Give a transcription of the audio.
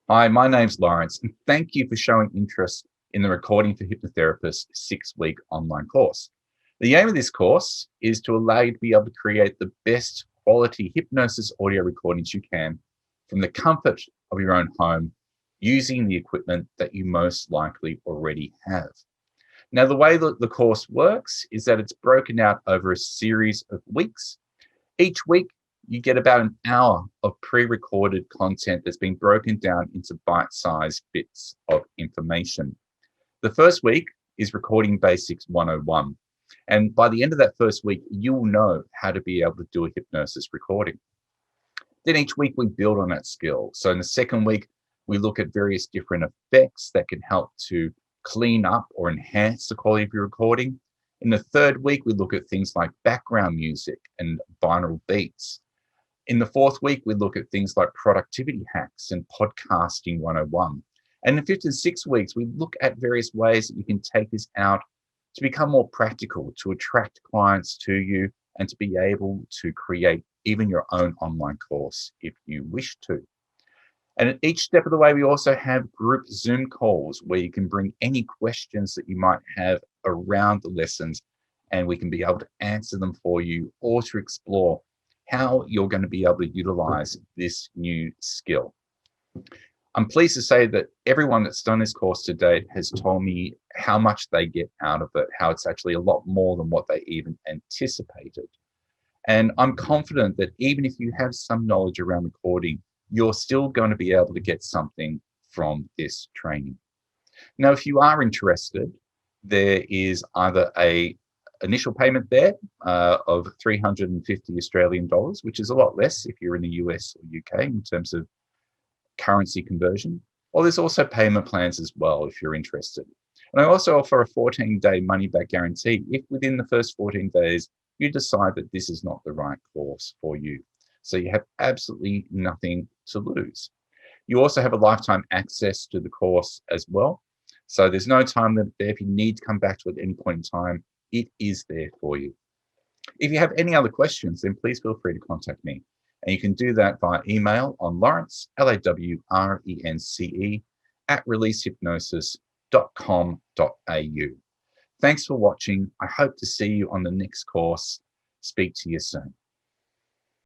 Hi, my name's Lawrence, and thank you for showing interest in the Recording for Hypnotherapists 6-week online course. The aim of this course is to allow you to be able to create the best quality hypnosis audio recordings you can from the comfort of your own home using the equipment that you most likely already have. Now, the way that the course works is that it's broken out over a series of weeks. Each week, you get about an hour of pre-recorded content that's been broken down into bite-sized bits of information. The first week is Recording Basics 101. And by the end of that first week, you will know how to be able to do a hypnosis recording. Then each week we build on that skill. So in the second week, we look at various different effects that can help to clean up or enhance the quality of your recording. In the third week, we look at things like background music and binaural beats. In the fourth week, we look at things like productivity hacks and podcasting 101. And in the fifth and sixth weeks, we look at various ways that you can take this out to become more practical, to attract clients to you, and to be able to create even your own online course if you wish to. And at each step of the way, we also have group Zoom calls where you can bring any questions that you might have around the lessons, and we can be able to answer them for you or to explore how you're going to be able to utilize this new skill. I'm pleased to say that everyone that's done this course to date has told me how much they get out of it, how it's actually a lot more than what they even anticipated. And I'm confident that even if you have some knowledge around recording, you're still going to be able to get something from this training. Now, if you are interested, there is either a initial payment there of 350 Australian dollars, which is a lot less if you're in the US or UK in terms of currency conversion, or there's also payment plans as well if you're interested. And I also offer a 14-day money-back guarantee if within the first 14 days you decide that this is not the right course for you. So you have absolutely nothing to lose. You also have a lifetime access to the course as well. So there's no time limit there. If you need to come back to it at any point in time, it is there for you. If you have any other questions, then please feel free to contact me. And you can do that via email on Lawrence, Lawrence, @releasehypnosis.com.au. Thanks for watching. I hope to see you on the next course. Speak to you soon.